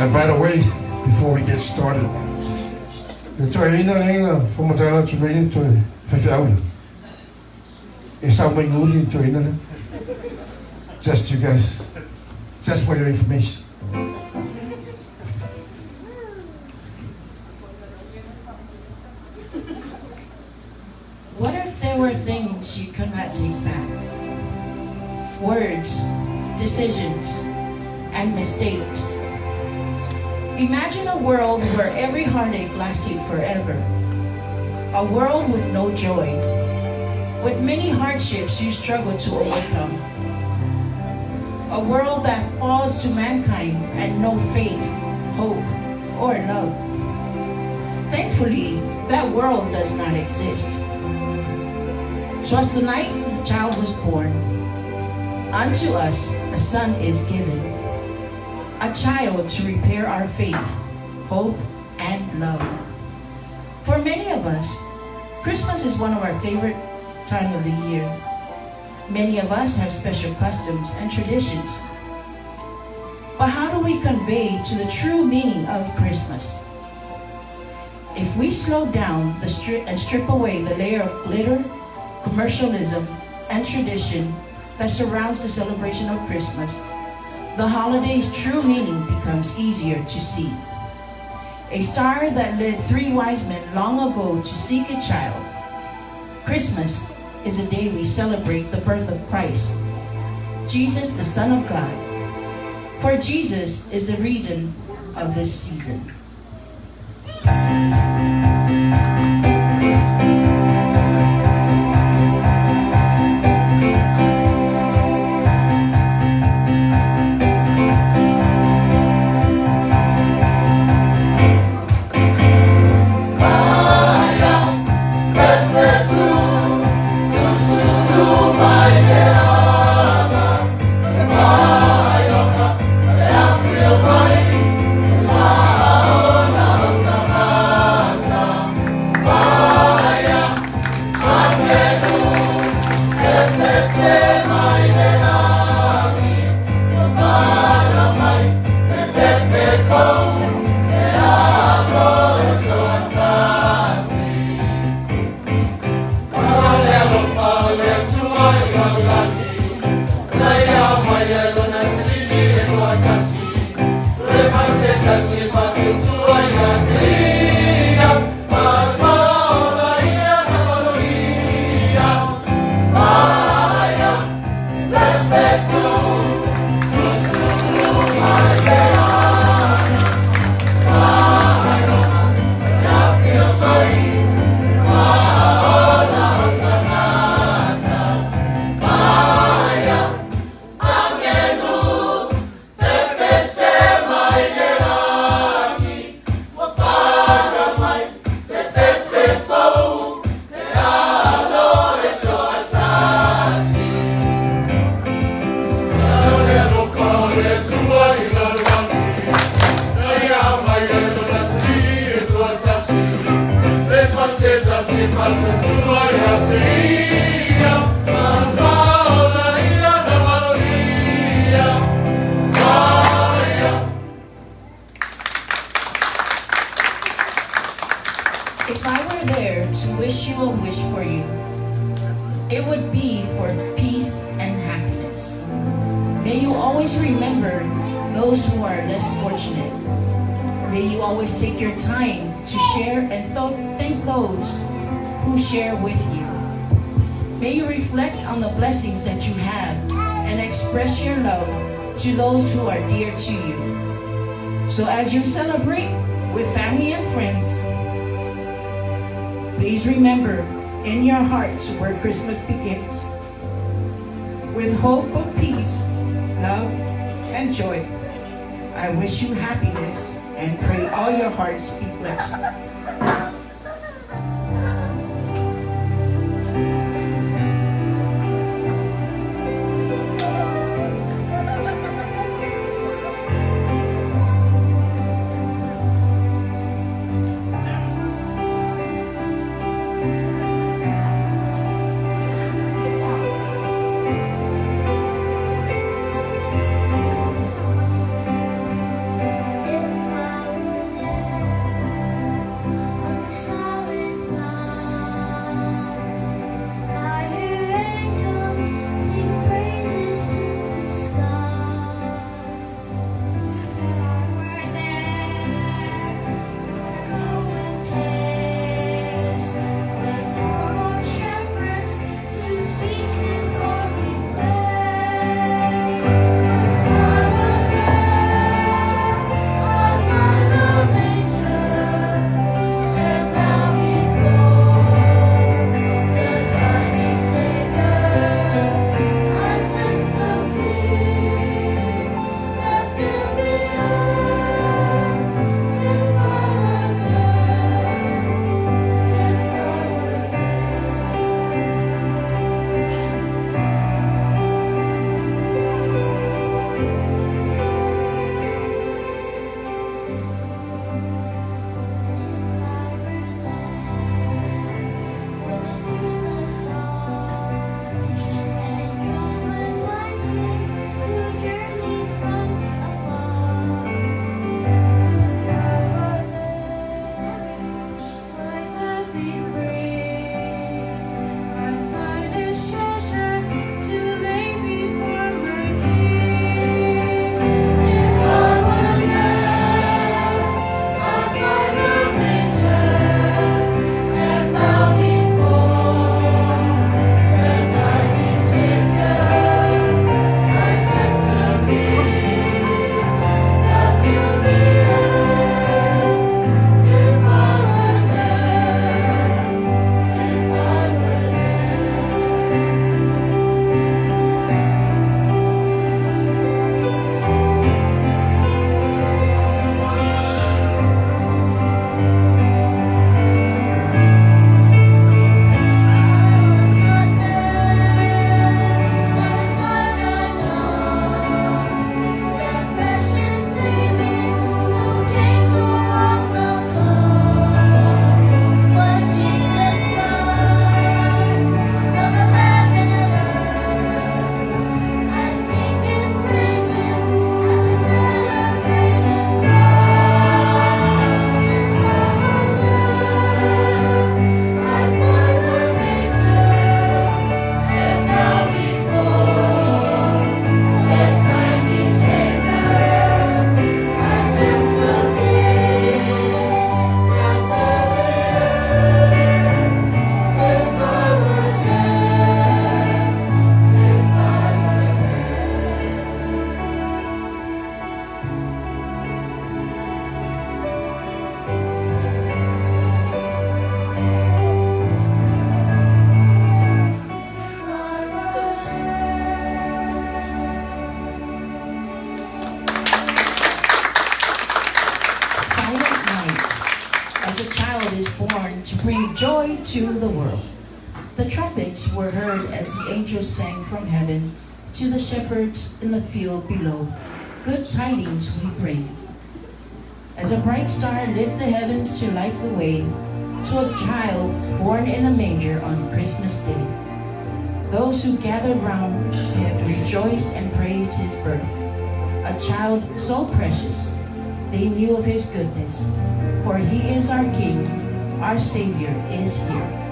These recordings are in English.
And by the way, before we get started, just you guys, just for your information. What if there were things you could not take back? Words, decisions, and mistakes. Imagine a world where every heartache lasted forever. A world with no joy, with many hardships you struggle to overcome. A world that falls to mankind and no faith, hope, or love. Thankfully, that world does not exist. 'Twas the night the child was born. Unto us a son is given, a child to repair our faith, hope, and love. For many of us, Christmas is one of our favorite time of the year. Many of us have special customs and traditions. But how do we convey to the true meaning of Christmas? If we slow down and strip away the layer of glitter, commercialism, and tradition that surrounds the celebration of Christmas, the holiday's true meaning becomes easier to see. A star that led 3 wise men long ago to seek a child. Christmas is a day we celebrate the birth of Christ, Jesus, the Son of God. For Jesus is the reason of this season. If I were there to wish you a wish for you, it would be for peace and happiness. May you always remember those who are less fortunate. May you always take your time to share and thank those who share with you. May you reflect on the blessings that you have and express your love to those who are dear to you. So as you celebrate with family and friends, please remember in your hearts where Christmas begins. With hope of peace, love, and joy, I wish you happiness and pray all your hearts be blessed. If joy to the world. The trumpets were heard as the angels sang from heaven to the shepherds in the field below. Good tidings we bring. As a bright star lit the heavens to light the way to a child born in a manger on Christmas Day. Those who gathered round him rejoiced and praised his birth. A child so precious, they knew of his goodness, for he is our King, our Savior is here.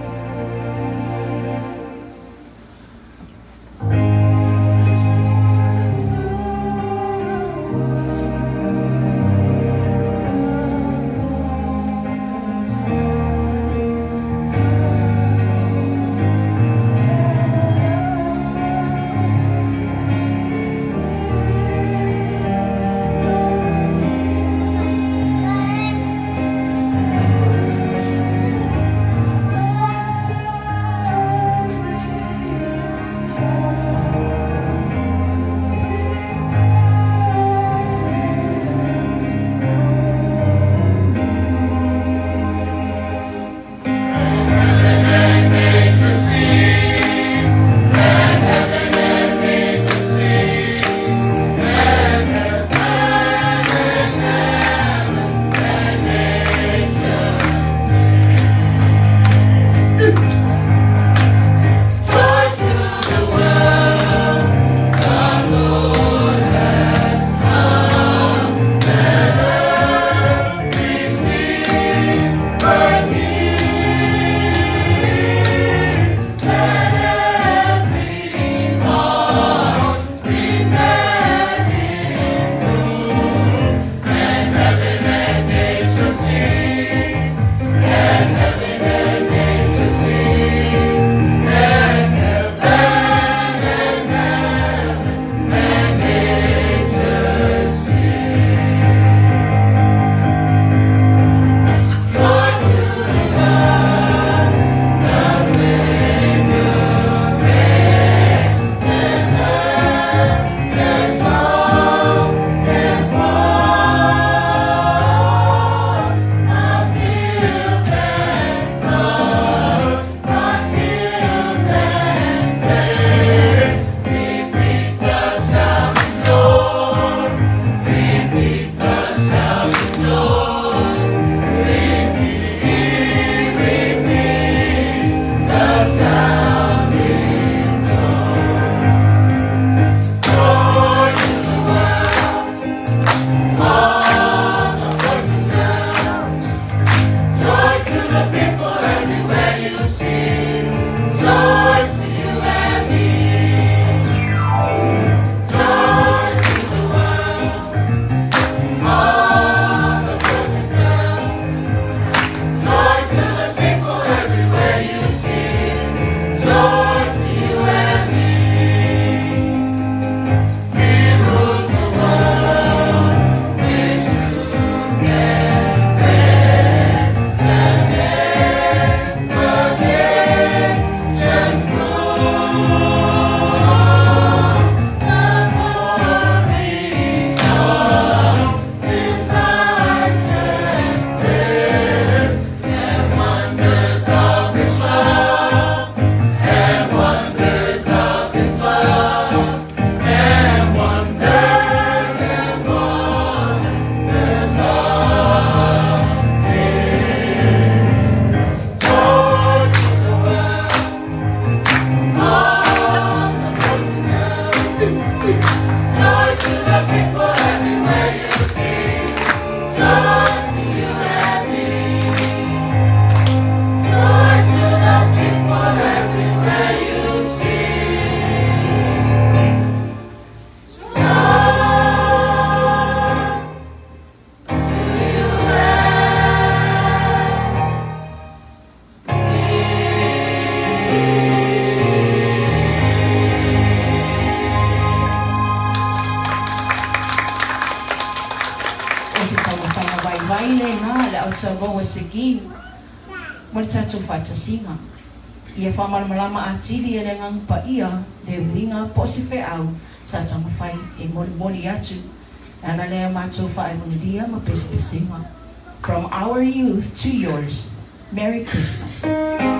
Sigin Marchacho Fatsasinga Ia Malama Atili and Ang Paia, the Winga Posifeau, Satamafai, a Moriatu, and Alea Macho 5 Munia, Mapisinga. From our youth to yours, Merry Christmas.